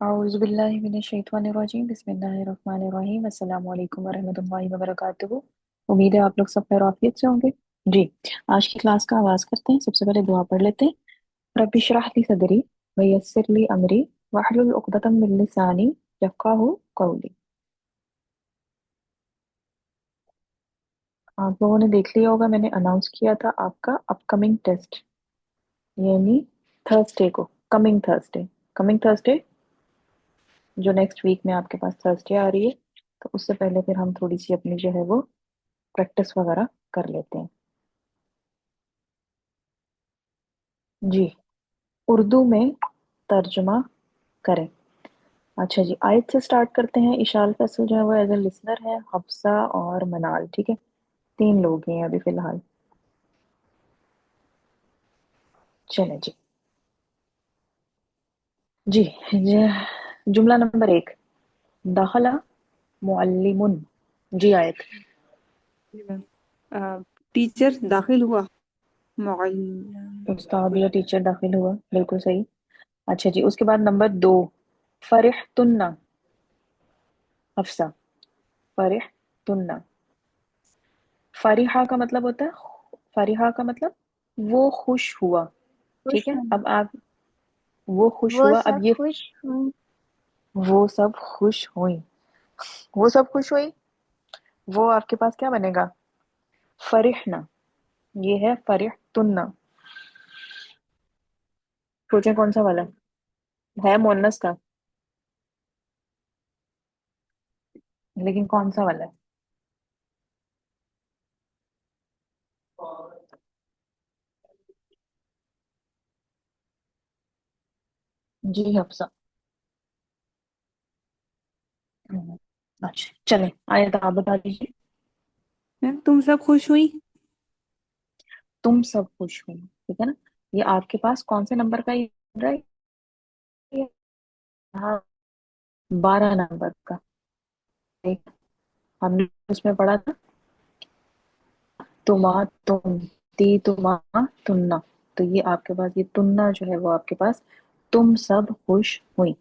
औज़ु बिल्लाहि मिनश्शैतानिर्रजीम बिस्मिल्लाहिर्रहमानिर्रहीम अस्सलामु अलैकुम वरहमतुल्लाहि वबरकातुहू। उम्मीद है आप लोग सब खैर आफियत से होंगे। जी, आज की क्लास का आगाज़ करते हैं। सबसे पहले दुआ पढ़ लेते हैं। रब्बि इश्रह ली सदरी व यस्सिर ली अमरी वहलुल उक़दतम मिन लिसानी यफ़क़हू क़ौली। आप लोगों ने देख लिया होगा, मैंने अनाउंस किया था आपका अपकमिंग टेस्ट, यानी थर्सडे को, कमिंग थर्सडे जो नेक्स्ट वीक में आपके पास थर्सडे आ रही है, तो उससे पहले फिर हम थोड़ी सी अपनी जो है वो प्रैक्टिस वगैरह कर लेते हैं। जी, उर्दू में तर्जुमा करें। अच्छा जी, आयत से स्टार्ट करते हैं। इशाल फैसल जो है वो एज ए लिसनर है, हफ्सा और मनाल, ठीक है, 3 लोग हैं अभी फिलहाल। चलें जी। जी, जुमला नंबर 1, दखला मुअल्लिमुन। जी आयत। जी मैम। टीचर दाखिल हुआ। मुअल्लिम उस्ताद या टीचर दाखिल हुआ, बिल्कुल सही। अच्छा जी, उसके बाद नंबर 2, फरिहतुन्ना। हफ्सा, फरिहतुन्ना। फरिहा का मतलब होता है, फरिहा का मतलब वो खुश हुआ, खुश ठीक है। हूँ। अब आप, वो खुश वो हुआ, अब सब ये खुश हूँ। वो सब खुश हुई, वो सब खुश हुई, वो आपके पास क्या बनेगा, फरिहना। ये है फरिहतुन्ना। सोचें कौन सा वाला है मुअन्नस का, लेकिन कौन सा वाला है। जी हफ्सा। अच्छा चलें, आयत आप बता दीजिए। मैम तुम सब खुश हुई। तुम सब खुश हुई, ठीक है ना। ये आपके पास कौन से नंबर का ये बन रहा है, ये हाँ, 12 नंबर का। एक हमने उसमें पढ़ा था, तुमा तुम, ती तुमा तुन्ना। तो ये आपके पास ये तुन्ना जो है वो आपके पास तुम सब खुश हुई।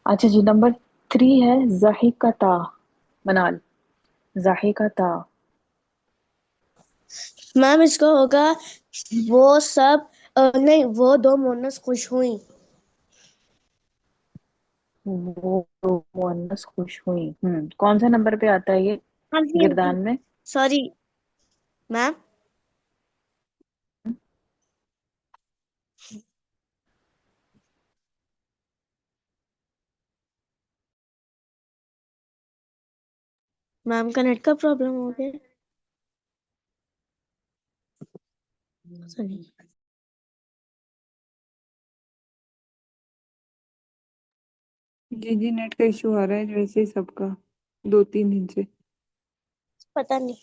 अच्छा जी, नंबर 3 है ज़ाहिकता। मनाल, ज़ाहिकता। मैम इसका होगा वो सब नहीं, वो दो मोनस खुश हुई। वो तो मुअन्नस खुश हुई। कौन सा नंबर पे आता है ये हाँ जी, हाँ जी। गिरदान में। Sorry ma'am. मैम का नेट का प्रॉब्लम हो गया। सॉरी। जी जी, नेट का इशू आ रहा है वैसे ही सबका, 2-3 दिन से। पता नहीं।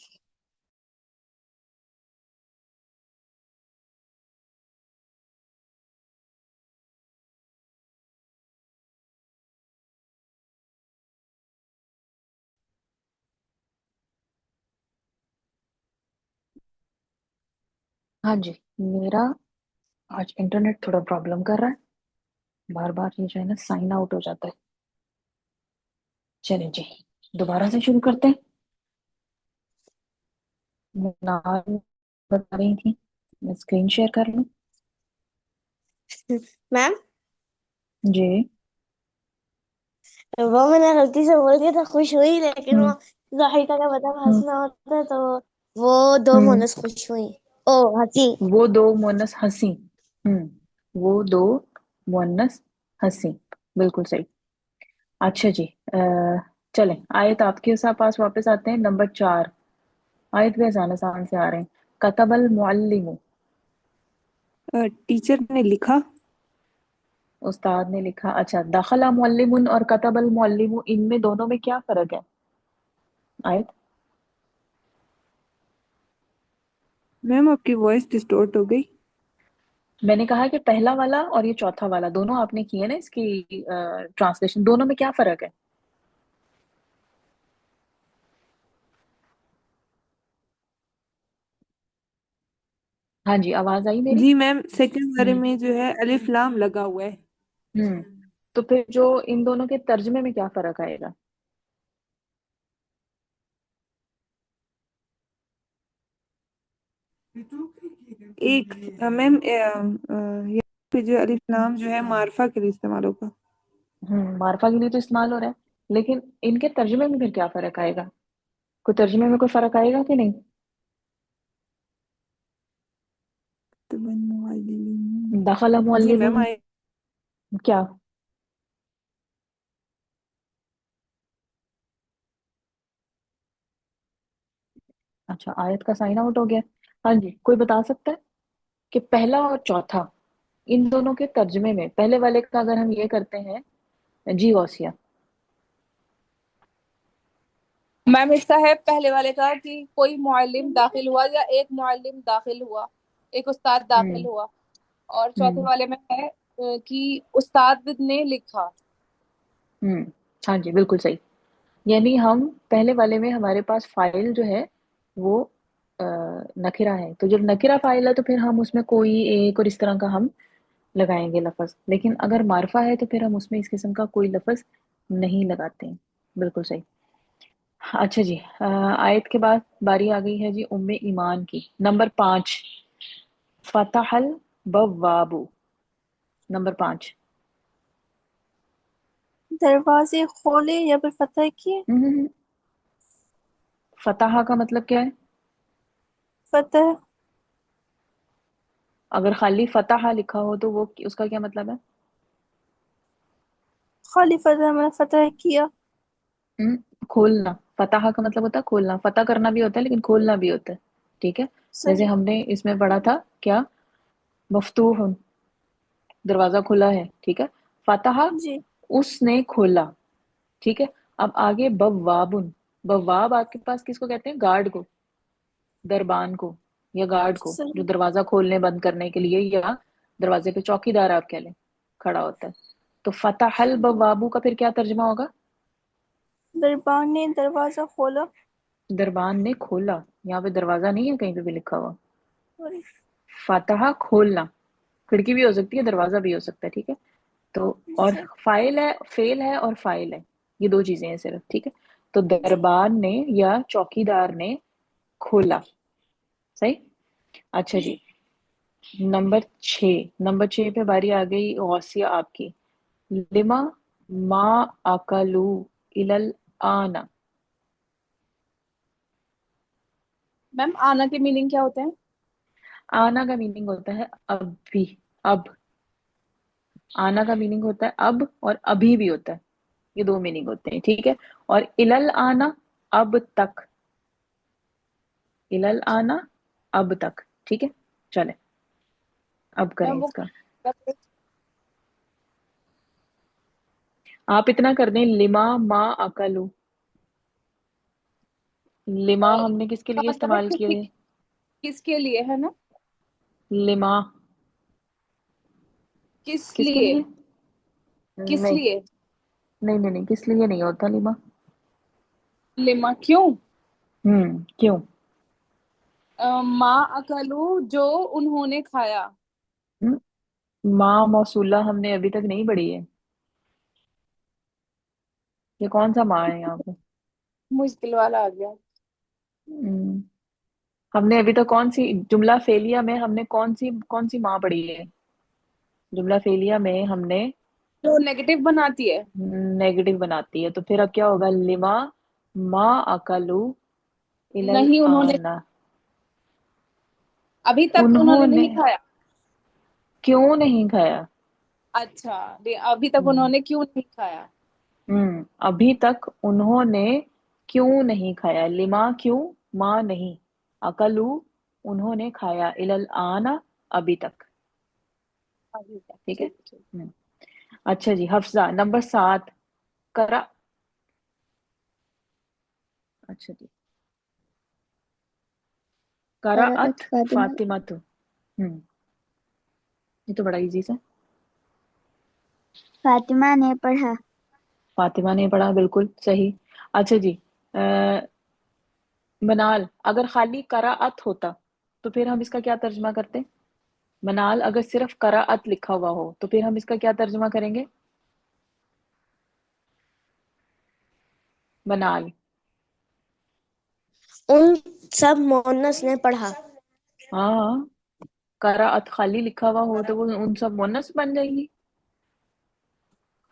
हाँ जी, मेरा आज इंटरनेट थोड़ा प्रॉब्लम कर रहा है, बार बार ये जो है ना साइन आउट हो जाता है। चलिए जी, दोबारा से शुरू करते हैं। नाम बता रही थी, मैं स्क्रीन शेयर कर लूँ। मैम जी। वो मैंने गलती से बोल दिया था खुश हुई, लेकिन वो हम्म जाहिका का मतलब हम्म हंसना होता है, तो वो दो हम्म मोनस खुश हुई। ओ हंसी। वो दो मुअन्नस हंसी। वो दो मुअन्नस हंसी, बिल्कुल सही। अच्छा जी, चलें, आयत आपके साथ पास वापस आते हैं। नंबर 4, आयत भी आसान आसान से आ रहे हैं। कतबल मुअल्लिमु। टीचर ने लिखा। उस्ताद ने लिखा। अच्छा, दखला मुअल्लिमुन और कतबल मुअल्लिमु, इनमें दोनों में क्या फर्क है। आयत। मैम आपकी वॉइस डिस्टॉर्ट हो गई। मैंने कहा कि पहला वाला और ये चौथा वाला दोनों आपने किए ना, इसकी ट्रांसलेशन, दोनों में क्या फर्क है। हाँ जी, आवाज आई मेरी। जी मैम, सेकंड वाले हम्म में जो है अलिफ लाम लगा हुआ है। हम्म तो फिर जो इन दोनों के तर्जमे में क्या फर्क आएगा? एक मैम यहाँ पे जो अलिफ लाम जो है मार्फा के लिए इस्तेमाल होगा। मार्फा के लिए तो इस्तेमाल हो रहा है, लेकिन इनके तर्जमे में फिर क्या फर्क आएगा? कोई तर्जमे में कोई फर्क आएगा कि नहीं? दखल जी मैम मुअल्लिमुन, आए। क्या? अच्छा, आयत का साइन आउट हो गया। हाँ जी, कोई बता सकता है कि पहला और चौथा इन दोनों के तर्जमे में पहले वाले का अगर हम ये करते हैं, जी गौसिया। मैम इसका है पहले वाले का कि कोई मुअल्लिम दाखिल हुआ या एक मुअल्लिम दाखिल हुआ, एक उस्ताद दाखिल हम्म हुआ। और चौथे हम्म वाले में है कि उस्ताद ने लिखा। हम्म हाँ जी, बिल्कुल सही। यानी हम पहले वाले में हमारे पास फाइल जो है वो नकिरा है, तो जब नकिरा फाइल है तो फिर हम उसमें कोई एक और इस तरह का हम लगाएंगे लफज, लेकिन अगर मार्फा है तो फिर हम उसमें इस किस्म का कोई लफज नहीं लगाते हैं। बिल्कुल सही। अच्छा जी, आयत के बाद बारी आ गई है जी उम्मे ईमान की, नंबर 5, फतहल बवाबू, नंबर 5। दरवाजे खोले या फिर फतह किए। फतहा का मतलब क्या है? फतह अगर खाली फतहा लिखा हो तो वो उसका क्या मतलब है? खाली फतह में फतह किया। हम्म, खोलना। फतहा का मतलब होता है खोलना, फतह करना भी होता है लेकिन खोलना भी होता है। ठीक है, जैसे सही। हमने इसमें पढ़ा था क्या, मफ्तूह, दरवाजा खुला है। ठीक है, फतहा, जी। उसने खोला। ठीक है, अब आगे बवाबुन, बवाब आपके पास किसको कहते हैं? गार्ड को, दरबान को, या गार्ड को जो सही। दरवाजा खोलने बंद करने के लिए, या दरवाजे पे चौकीदार आप कह लें, खड़ा होता है। तो फतहल सही। बवाबू का फिर क्या तर्जमा होगा? दरबान ने दरवाजा खोला। दरबान ने खोला, यहाँ पे दरवाजा नहीं है कहीं पे भी लिखा हुआ। सॉरी। फातहा खोलना, खिड़की भी हो सकती है, दरवाजा भी हो सकता है। ठीक है, तो और सही। फाइल है, फेल है और फाइल है, ये दो चीजें हैं सिर्फ। ठीक है, तो जी। दरबार ने या चौकीदार ने खोला। सही। अच्छा जी। जी, नंबर 6 पे बारी आ गई गौसिया आपकी, लिमा मा अकलू इलल आना। मैम आना के मीनिंग क्या होते हैं? आना का मीनिंग होता है अभी, अब। आना का मीनिंग होता है अब, और अभी भी होता है, ये दो मीनिंग होते हैं। ठीक है, और इलल आना, अब तक, इलल आना, अब तक। ठीक है, चले अब करें मैम वो इसका। आप इतना कर दें, लिमा मा अकलू। लिमा हमने किसके का लिए मतलब है इस्तेमाल किए है? किसके लिए है ना? लिमा, किस किसके लिए? लिए? किस नहीं लिए? नहीं नहीं नहीं, किस लिए नहीं होता लिमा। लिमा क्यों? क्यों? माँ अकलू जो उन्होंने खाया। हम्म, माँ मौसूला हमने अभी तक नहीं पढ़ी है, ये कौन सा माँ है यहाँ पे? मुश्किल वाला आ गया। हम्म, हमने अभी तक कौन सी जुमला फेलिया में हमने कौन सी माँ पढ़ी है? जुमला फेलिया में हमने जो नेगेटिव बनाती है। नेगेटिव बनाती है, तो फिर अब क्या होगा? लिमा मा अकलू इलल नहीं उन्होंने, आना। अभी तक उन्होंने उन्होंने नहीं खाया। क्यों नहीं खाया? अच्छा, अभी तक हम्म उन्होंने क्यों नहीं खाया? अभी तक उन्होंने क्यों नहीं खाया? लिमा क्यों, माँ नहीं, अकलू उन्होंने खाया, इलल आना अभी तक। अभी तक, ठीक है। ठीक ठीक। हम्म, अच्छा जी, हफ्जा नंबर 7, करा। अच्छा जी, कराअत कराअत फातिमा। फातिमा तो, ये तो बड़ा इजी सा। फातिमा ने पढ़ा। फातिमा ने पढ़ा, बिल्कुल सही। अच्छा जी, मनाल, अगर खाली कराअत होता तो फिर हम इसका क्या तर्जमा करते? मनाल अगर सिर्फ कराअत लिखा हुआ हो तो फिर हम इसका क्या तर्जमा करेंगे? बनाल। उन सब मोहनस ने पढ़ा। हाँ, कराअत खाली लिखा हुआ हो तो वो उन सब मुन्नस बन जाएगी।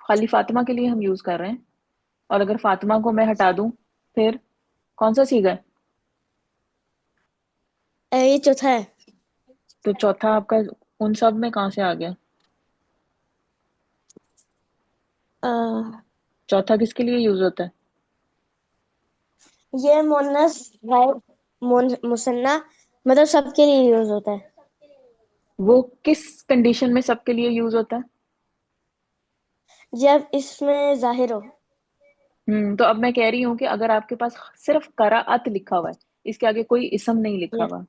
खाली फातिमा के लिए हम यूज कर रहे हैं, और अगर फातिमा को मैं हटा दूं फिर कौन सा सीगा है? ये चौथा है। तो चौथा आपका उन सब में कहाँ से आ गया? अ, चौथा किसके लिए यूज होता है? ये मोहनस गायब मुसन्ना मतलब सबके लिए यूज होता है। वो किस कंडीशन में सबके लिए यूज होता है? जब इसमें जाहिर हो। तो अब मैं कह रही हूँ कि अगर आपके पास सिर्फ कराअत लिखा हुआ है, इसके आगे कोई इसम नहीं लिखा या, हुआ,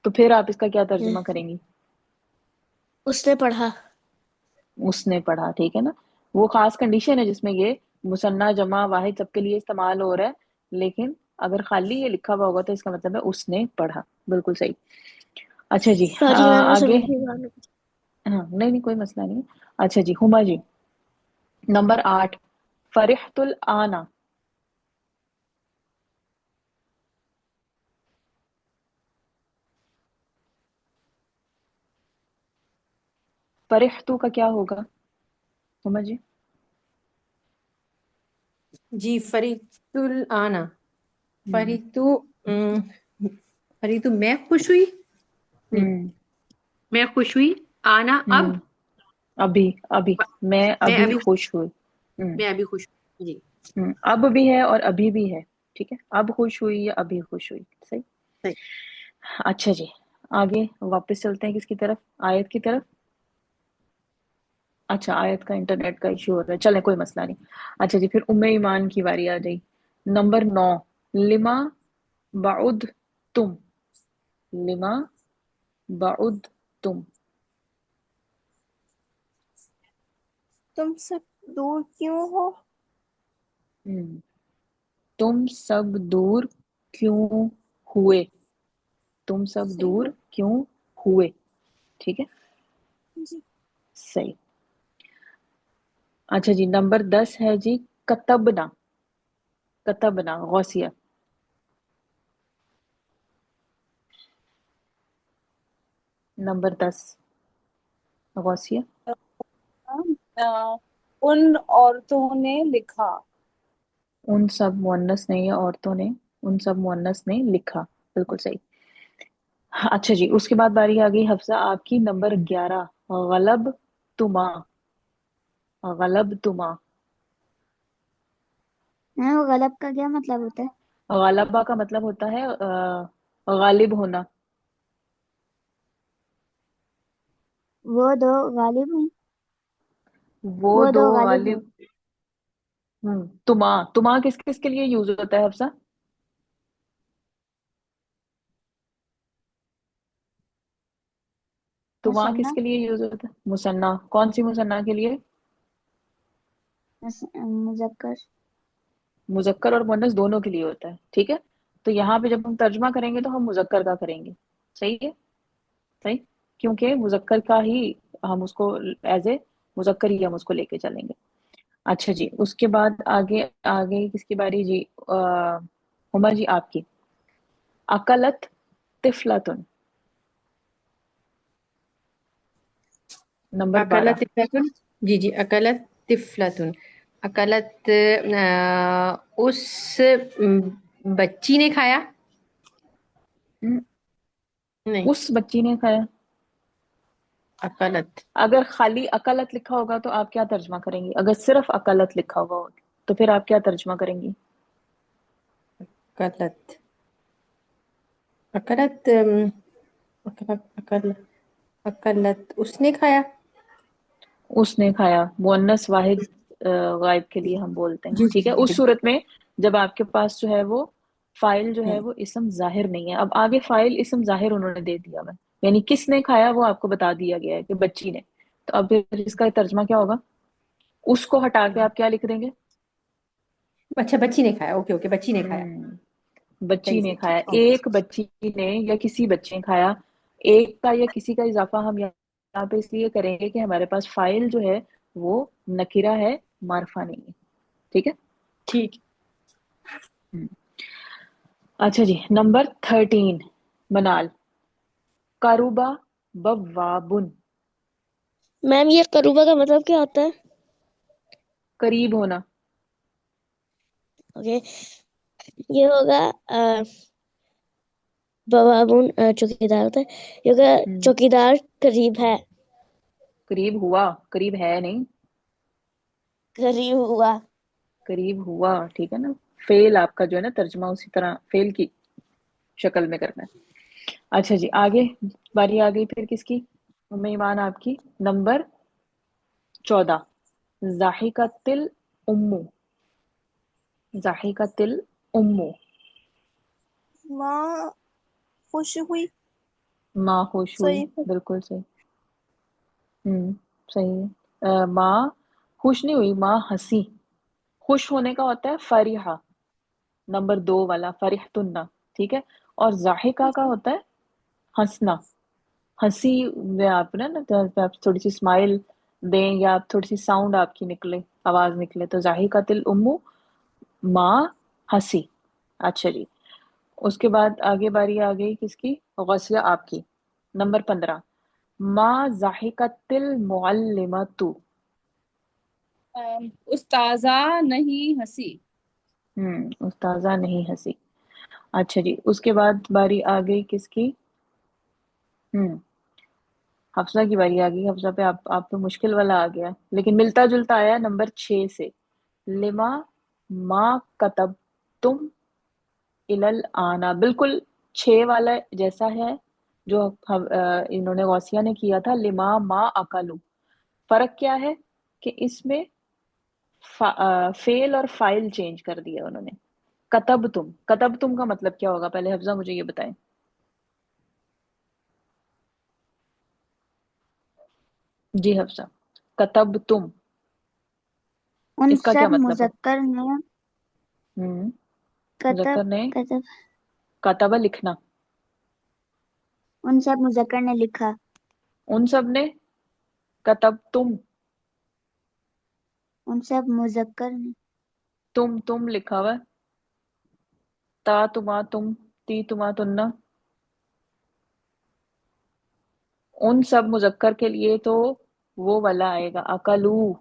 तो फिर आप इसका क्या हम्म, तर्जुमा करेंगी? उसने पढ़ा। उसने पढ़ा, ठीक है ना। वो खास कंडीशन है जिसमें ये मुसन्ना जमा वाहिद सबके लिए इस्तेमाल हो रहा है, लेकिन अगर खाली ये लिखा हुआ होगा तो इसका मतलब है उसने पढ़ा। बिल्कुल सही। अच्छा जी, सॉरी मैम, वो आगे। समझी बात। हाँ, नहीं नहीं, कोई मसला नहीं। अच्छा जी, हुमा जी, नंबर 8, फरिहतुल आना। फरिहतु का क्या होगा हुमा जी? जी, फरीतुल आना। हम्म अम, फरीतु मैं खुश हुई, नहीं, हम्म मैं खुश हुई, आना अब, हम्म अभी, अभी, मैं मैं अभी अभी, खुश हुई। हम्म मैं अभी खुश हुई जी। अब भी है और अभी भी है, ठीक है। अब खुश हुई या अभी खुश हुई, सही। सही। अच्छा जी, आगे वापस चलते हैं किसकी तरफ, आयत की तरफ। अच्छा, आयत का इंटरनेट का इश्यू हो रहा है, चलें कोई मसला नहीं। अच्छा जी, फिर उम्मे ईमान की बारी आ गई। नंबर 9, लिमा बाउद तुम। लिमा बाउद तुम। तुम सब दूर क्यों हो? हम्म, तुम सब दूर क्यों हुए? तुम सब सही दूर है क्यों हुए, ठीक है, जी। सही। अच्छा जी, नंबर 10 है जी, कतबना। कतबना गौसिया। नंबर 10 गौसिया। अ, उन औरतों ने लिखा। उन सब मुअन्नस ने या औरतों ने, उन सब मुअन्नस ने लिखा। बिल्कुल सही। हाँ, अच्छा जी, उसके बाद बारी आ गई हफ्सा आपकी, नंबर 11, गलब तुमा। गलब तुमा। वो गलब का क्या मतलब होता है? गलबा का मतलब होता है गालिब होना। वो दो गालिब हैं। वो वो दो दो गालिब हैं। गालिब। तुमा। तुमा किस किस के लिए यूज होता है हफ्सा? तुमा मुसन्ना। किसके लिए यूज होता है? मुसन्ना, कौन सी मुसन्ना के लिए? मुजक्कर। मुजक्कर और मुअन्नस दोनों के लिए होता है, ठीक है। तो यहाँ पे जब हम तर्जमा करेंगे तो हम मुजक्कर का करेंगे, सही है, सही। क्योंकि मुजक्कर का ही हम उसको एज ए मुजक्कर ही हम उसको लेके चलेंगे। अच्छा जी, उसके बाद आगे आगे किसकी बारी जी? हुमा जी आपकी। अकलत तिफलतुन। नंबर अकलत 12। तिफलतुन। जी जी, अकलत तिफलतुन। अकलत उस बच्ची ने खाया, हम्म, नहीं, उस बच्ची ने खाया। अकलत, अगर खाली अकलत लिखा होगा तो आप क्या तर्जमा करेंगी? अगर सिर्फ अकलत लिखा हुआ हो तो फिर आप क्या तर्जमा करेंगी? अकलत, अकलत, अकलत, अकलत उसने खाया। उसने खाया मुअन्नस वाहिद गायब के लिए हम बोलते हैं, जी ठीक जी है। जी उस जी। सूरत में जब आपके पास जो है वो फाइल जो है हम्म, वो इसम जाहिर नहीं है। अब आगे फाइल इसम जाहिर उन्होंने दे दिया हुआ है, यानी किसने खाया वो आपको बता दिया गया है कि बच्ची ने। तो अब फिर इसका तर्जमा क्या होगा? उसको हटा के आप क्या लिख देंगे? अच्छा, बच्ची ने खाया, ओके ओके, बच्ची ने खाया। बच्ची सही ने सही, खाया, ठीक है, ओके। एक बच्ची ने या किसी बच्चे ने खाया। एक का या किसी का इजाफा हम यहाँ पे इसलिए करेंगे कि हमारे पास फाइल जो है वो नकीरा है, मारफा नहीं है, ठीक है। ठीक। अच्छा जी, नंबर 13 मनाल, कारूबा बवाबुन, मैम ये करूबा का मतलब क्या होता है? करीब होना। ओके, ये होगा बवाबुन चौकीदार होता है, ये होगा चौकीदार करीब है, करीब हुआ, करीब है नहीं, करीब हुआ। करीब हुआ, ठीक है ना। फेल आपका जो है ना तर्जमा उसी तरह फेल की शक्ल में करना है। अच्छा जी, आगे बारी आ गई फिर किसकी, उम्मे ईमान आपकी, नंबर 14, जाहिकातिल उम्मू, जाहिकातिल उम्मू, माँ खुश हुई। माँ खुश हुई, सही है। बिल्कुल सही। सही है। माँ खुश नहीं हुई, माँ हंसी। खुश होने का होता है फरिहा, नंबर 2 वाला फरिहतुन्ना, ठीक है। और जाहिका का होता है हंसना, हंसी में आप ना तो आप थोड़ी सी स्माइल दें या आप थोड़ी सी साउंड आपकी निकले, आवाज निकले, तो जाहिकातिल उम्मू, माँ हंसी। अच्छा जी, उसके बाद आगे बारी आ गई किसकी, गौसिया आपकी, नंबर 15, माँ जाहिकातिल मुअल्लिमतु, उस्ताजा नहीं हंसी। उस्ताजा नहीं हंसी। अच्छा जी, उसके बाद बारी आ गई किसकी, हम्म हफ्सा की बारी आ गई। हफ्सा पे आप पे मुश्किल वाला आ गया, लेकिन मिलता जुलता आया नंबर 6 से, लिमा मा कतब तुम इलल आना, बिल्कुल 6 वाला जैसा है जो इन्होंने गौसिया ने किया था, लिमा मा अकलू। फर्क क्या है कि इसमें फेल और फाइल चेंज कर दिया उन्होंने। कतब तुम, कतब तुम का मतलब क्या होगा, पहले हफ्सा मुझे ये बताएं। जी हफ्सा, कतब तुम, उन इसका क्या सब मतलब है। मुजक्कर ने हम्म कतब मुजक्कर ने, कतब कतबा लिखना, उन सब मुजक्कर ने लिखा। उन सब ने, कतब उन सब मुजक्कर ने तुम लिखा हुआ है, ता तुमा तुम, ती तुमा तुन्ना। उन सब मुजक्कर के लिए तो वो वाला आएगा, अकलू,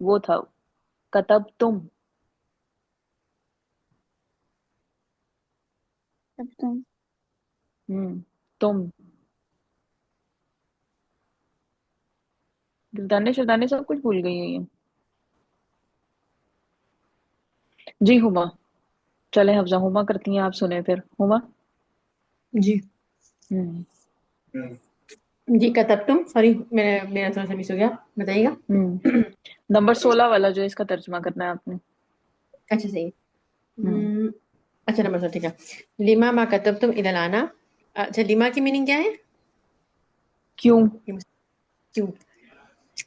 वो था, कतब तब तुम तुम दिलदाने शिरदाने सब कुछ भूल गई है ये। जी हुमा, चले हफ्जा हुमा करती हैं, आप सुने फिर हुमा। जी हम्म जी, कतब तुम, सॉरी मेरा मेरा थोड़ा सा मिस हो गया, बताइएगा। नंबर 16 वाला जो इसका तर्जुमा करना है आपने। अच्छा सही। हम्म अच्छा नंबर 16, ठीक है। लिमा मा कतब तुम इदलाना। अच्छा, लिमा की मीनिंग क्या है? क्यों, क्यों?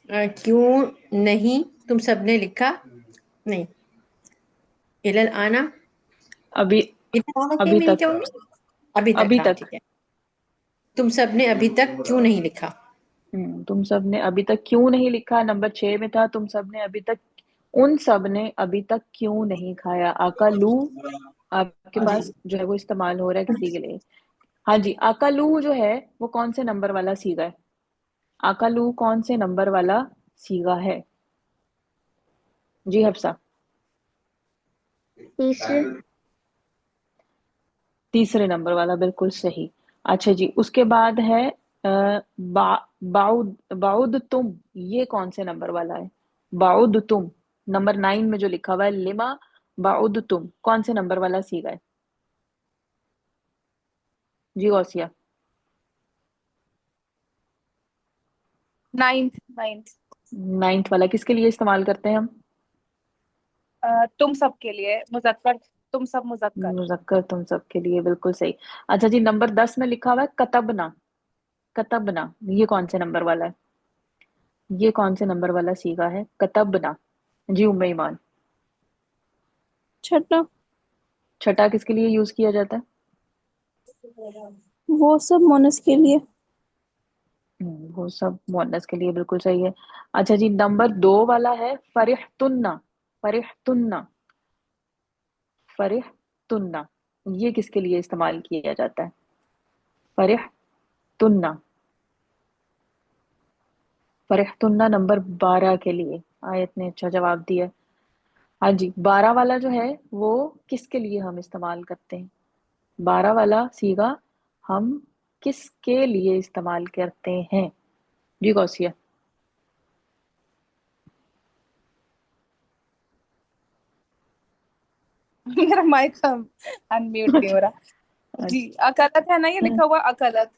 क्यों नहीं तुम सबने लिखा? नहीं, इलल आना, अभी, इलल आना की अभी मीनिंग क्या तक, होगी? अभी तक, अभी हाँ तक। ठीक है। तुम सबने अभी तक क्यों नहीं लिखा? तुम सब ने अभी तक क्यों नहीं लिखा, नंबर 6 में था, तुम सब ने अभी तक, उन सब ने अभी तक क्यों नहीं खाया। आकालू आपके पास जो है वो इस्तेमाल हो रहा है किसी के लिए। हाँ जी, आकालू जो है वो कौन से नंबर वाला सीगा है, आकालू कौन से नंबर वाला सीगा है। जी हफ्सा, तीसरे तीसरे नंबर वाला, बिल्कुल सही। अच्छा जी, उसके बाद है बाउद, बाउद तुम, ये कौन से नंबर वाला है, बाउद तुम, नंबर 9 में जो लिखा हुआ है, लिमा बाउद तुम, कौन से नंबर वाला सीगा है। जी गौसिया, 9th 9th। 9th वाला किसके लिए इस्तेमाल करते हैं हम। तुम सब के लिए मुजक्कर, तुम सब मुजक्कर। मुजक्कर तुम सब के लिए, बिल्कुल सही। अच्छा जी, नंबर 10 में लिखा हुआ है कतबना, कतबना, ये कौन से नंबर वाला है, ये कौन से नंबर वाला सीगा है, कतबना। जी उम्मे ईमान, छठा छठा किसके लिए यूज किया जाता है। वो सब मोनस के लिए। वो सब मुअन्नस के लिए, बिल्कुल सही है। अच्छा जी, नंबर 2 वाला है फरिहतुन्ना, फरिहतुन्ना, फरिह तन्ना, ये किसके लिए इस्तेमाल किया जाता है? फरिह तन्ना, फरिह तन्ना नंबर 12 के लिए। आयत ने अच्छा जवाब दिया। हाँ जी, 12 वाला जो है वो किसके लिए हम इस्तेमाल करते हैं? 12 वाला सीगा हम किसके लिए इस्तेमाल करते हैं? जी गौसिया। मेरा माइक अनम्यूट नहीं हो रहा जी। अकलत है ना, ये लिखा हुआ अकलत,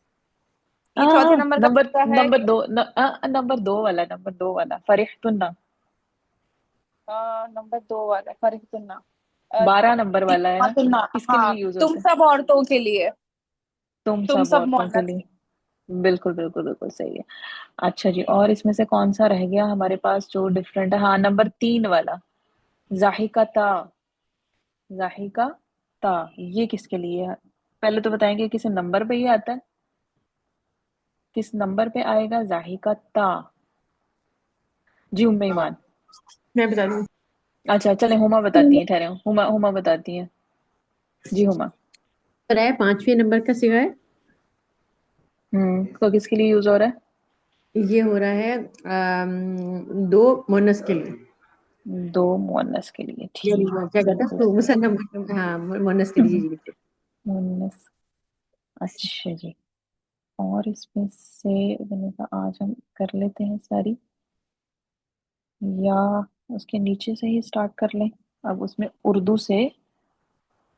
ये चौथे नंबर का नंबर सिक्का है। नंबर दो नंबर दो वाला, नंबर दो वाला फरिह तुन्ना, नंबर 2 वाला फरिख्तुन्ना, 12 नंबर वाला है ना, तुन्ना। किसके हाँ, लिए यूज तुम होता है? सब औरतों के लिए, तुम तुम सब सब औरतों के मुअन्नस लिए। के। बिल्कुल बिल्कुल बिल्कुल सही है। अच्छा जी, और इसमें से कौन सा रह गया हमारे पास जो डिफरेंट है? हाँ, नंबर 3 वाला जाहिका ता, जाहिका ता, ये किसके लिए है? पहले तो बताएंगे किस नंबर पे ये आता है, किस नंबर पे आएगा जाहिका ता? जी उम्मे ईमान। मैं बता दूँ। अच्छा चले, हुमा बताती हैं, ठहरे, हुमा हुमा बताती हैं। जी हुमा। हो रहा है 5वें नंबर का सिगा है। तो किसके लिए यूज हो रहा है? ये हो रहा है 2 मुअन्नस के लिए। दो मुअन्नस के लिए, यानी ठीक, क्या कहता बिल्कुल है तो सही। मुसन्ना, हाँ मुअन्नस के लिए, जी बिल्कुल। मुअन्नस, अच्छा जी। और इसमें से मैंने कहा आज हम कर लेते हैं सारी, या उसके नीचे से ही स्टार्ट कर लें? अब उसमें उर्दू से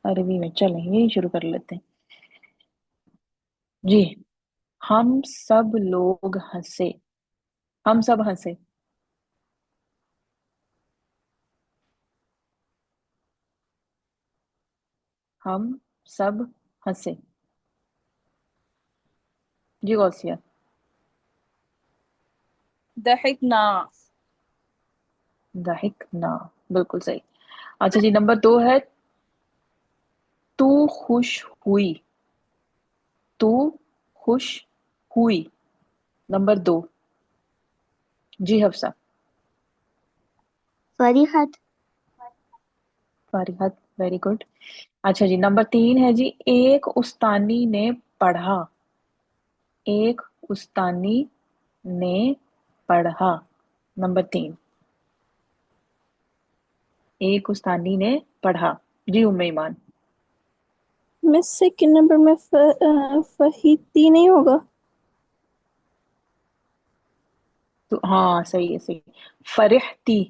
अरबी में, चलें यही शुरू कर लेते हैं जी। हम सब लोग हंसे, हम सब हंसे, हम सब हंसे। जी गौसिया। दहिकना, दाहिक ना, बिल्कुल सही। अच्छा जी, नंबर 2 है तू खुश हुई, तू खुश हुई, नंबर 2। जी हफ्सा। Farihat, Farihat, very good. अच्छा जी, नंबर 3 है जी एक उस्तानी ने पढ़ा, एक उस्तानी ने पढ़ा, नंबर 3। एक उस्तानी ने पढ़ा। जी उम्मे ईमान। मैं सेकंड नंबर में फहीती नहीं होगा? तो हाँ सही है, सही। फरिहती,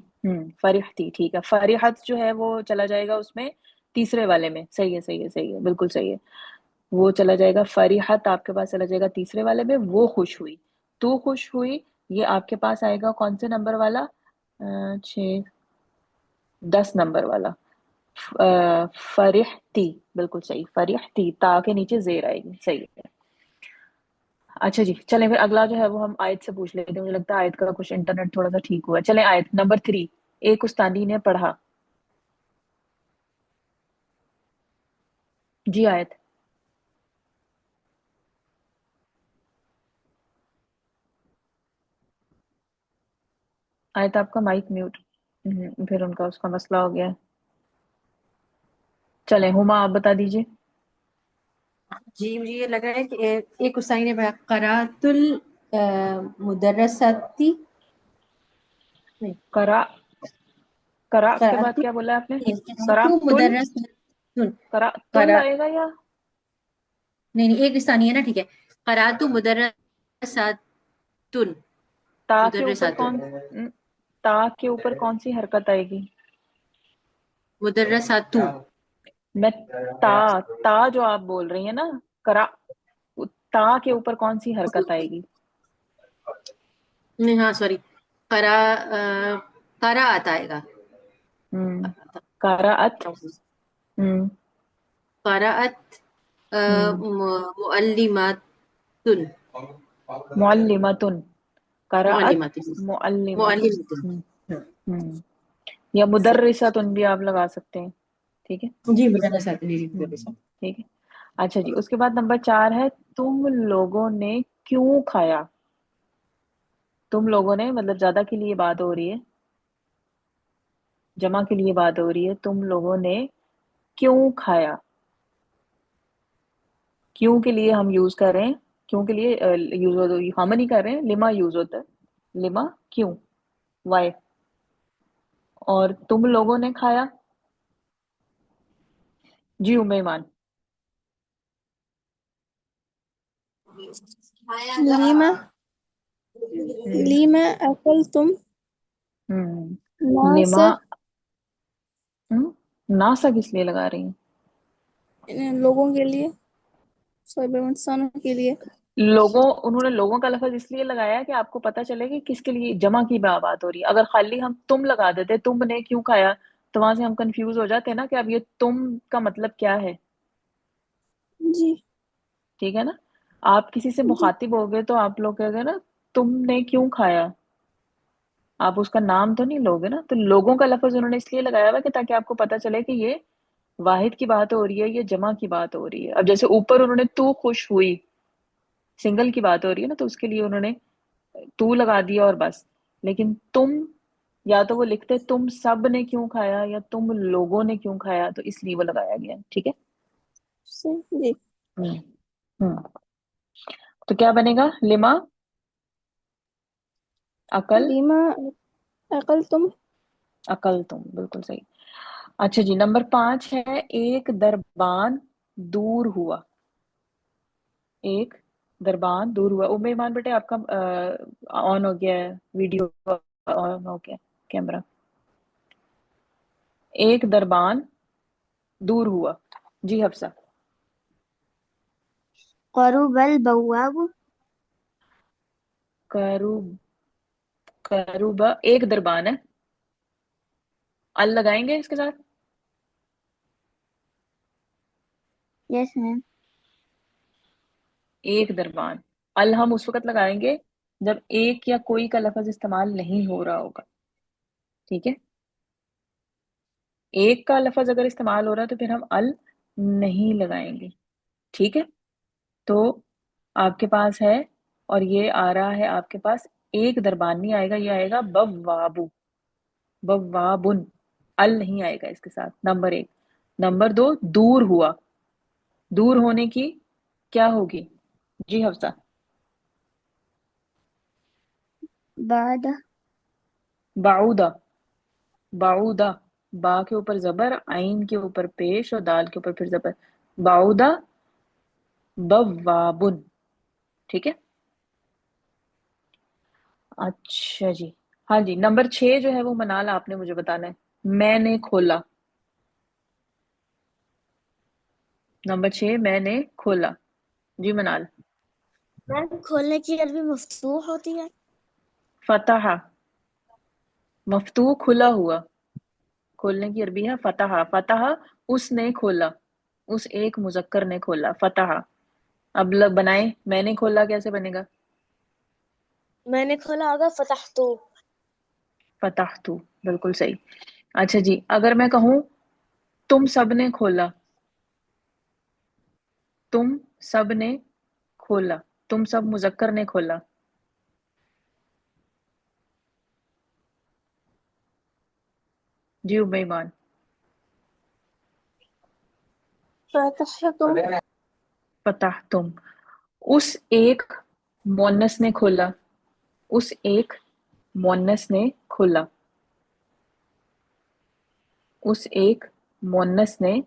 फरिहती, ठीक है। फरिहत जो है वो चला जाएगा उसमें तीसरे वाले में, सही है सही है सही है, बिल्कुल सही है। वो चला जाएगा, फरिहत आपके पास चला जाएगा तीसरे वाले में, वो खुश हुई। तू खुश हुई, ये आपके पास आएगा कौन से नंबर वाला? 6, 10 नंबर वाला। फरिहती, बिल्कुल सही, फरिहती, ता के नीचे जेर आएगी, सही है। अच्छा जी, चलें फिर अगला जो है वो हम आयत से पूछ लेते हैं। मुझे लगता है आयत का कुछ इंटरनेट थोड़ा सा ठीक हुआ है। चलें आयत नंबर 3, एक उस्तादी ने पढ़ा। जी आयत। आयत आपका माइक म्यूट, फिर उनका उसका मसला हो गया है। चलें हुमा आप बता दीजिए। जी मुझे ये लग रहा है कि एक उस्तानी ने पढ़ा करातुल मुदर्रसाती, नहीं करा, करा के बाद करातुल, क्या बोला आपने? करातु करातुल, मुदर्रसातुन, करातुल करा, आएगा या? नहीं नहीं एक उस्तानी है ना, ठीक है। करातु मुदर्रसातुन, ता के ऊपर मुदर्रसातुन, कौन, ता के ऊपर कौन सी हरकत आएगी? मुदर्रसातु, मैं, ता, ता जो आप बोल रही है ना, करा, ता के ऊपर कौन सी हरकत आएगी? नहीं हाँ सॉरी, करा करात आएगा। हम्म, कराअत, हम्म, करात हम्म, मुअल्लिमातुन, मुअल्लिमतुन, कराअत मुअल्लिमातुन, मुअल्लिमतुन, मुअल्लिमातुन। हम्म, या मुदर्रिसतुन भी आप लगा सकते हैं, ठीक है। जी मुदर्रसातुन, जी हम्म, मुदर्रसातुन। ठीक है। अच्छा जी, उसके बाद नंबर 4 है तुम लोगों ने क्यों खाया। तुम लोगों ने मतलब ज्यादा के लिए बात हो रही है, जमा के लिए बात हो रही है। तुम लोगों ने क्यों खाया, क्यों के लिए हम यूज कर रहे हैं, क्यों के लिए यूज होता है, हम नहीं कर रहे हैं, लिमा यूज होता है, लिमा क्यों, वाई। और तुम लोगों ने खाया, जी उम्मेमान। लीमा लीमा अकल तुम लिमा नासर नासा किस लिए लगा रही हैं? लोगों के लिए, सॉरी इंसानों के लिए। उन्होंने लोगों का लफ्ज इसलिए लगाया कि आपको पता चले कि किसके लिए जमा की बात हो रही है। अगर खाली हम तुम लगा देते, तुमने क्यों खाया, तो वहां से हम कंफ्यूज हो जाते हैं ना कि अब ये तुम का मतलब क्या है। जी ठीक है ना। आप किसी से जी मुखातिब हो गए तो आप लोग कहोगे ना तुमने क्यों खाया, आप उसका नाम तो नहीं लोगे ना। तो लोगों का लफ्ज उन्होंने इसलिए लगाया हुआ कि ताकि आपको पता चले कि ये वाहिद की बात हो रही है, ये जमा की बात हो रही है। अब जैसे ऊपर उन्होंने तू खुश हुई, सिंगल की बात हो रही है ना, तो उसके लिए उन्होंने तू लगा दिया और बस। लेकिन तुम, या तो वो लिखते तुम सब ने क्यों खाया या तुम लोगों ने क्यों खाया, तो इसलिए वो लगाया गया है। ठीक है। सही जी। हम्म हम्म। तो क्या बनेगा, लिमा अकल, लीमा अकल तुम। अकल तुम, बिल्कुल सही। अच्छा जी, नंबर 5 है, एक दरबान दूर हुआ, एक दरबान दूर हुआ। उम्मे ईमान बेटे आपका ऑन हो गया है, वीडियो ऑन हो गया, कैमरा। एक दरबान दूर हुआ, जी हफ्सा। क़रुबल बव्वाब। करू करूबा एक दरबान है, अल लगाएंगे इसके साथ। Yes ma'am. एक दरबान, अल हम उस वक्त लगाएंगे जब एक या कोई का लफ्ज इस्तेमाल नहीं हो रहा होगा। ठीक है। एक का लफ्ज अगर इस्तेमाल हो रहा है तो फिर हम अल नहीं लगाएंगे। ठीक है। तो आपके पास है, और ये आ रहा है आपके पास, एक दरबान नहीं आएगा, ये आएगा बव्वाबू, बव्वाबुन। अल नहीं आएगा इसके साथ, नंबर 1। नंबर 2, दूर हुआ, दूर होने की क्या होगी, जी हफ्सा। बाद। बाउदा, बाउदा, बा के ऊपर जबर, आइन के ऊपर पेश और दाल के ऊपर फिर जबर, बाउदा बव्वाबुन। ठीक है। अच्छा जी। हाँ जी, नंबर 6 जो है वो मनाल आपने मुझे बताना है, मैंने खोला। नंबर 6 मैंने खोला, जी मनाल। मैम खोलने की अरबी मफ्तूह होती है। फतहा, मफ्तूह खुला हुआ, खोलने की अरबी है फतहा। फतहा उसने खोला, उस एक मुजक्कर ने खोला, फतहा। अब बनाए, मैंने खोला कैसे बनेगा, मैंने खोला होगा फतहतु। फतहतु, बिल्कुल सही। अच्छा जी, अगर मैं कहूं तुम सब ने खोला, तुम सब ने खोला, तुम सब मुजक्कर ने खोला, जी उम्मीमान। फतह तुम। फतह तुम, उस एक मोनस ने खोला, उस एक मोनस ने खोला, उस एक मोनस ने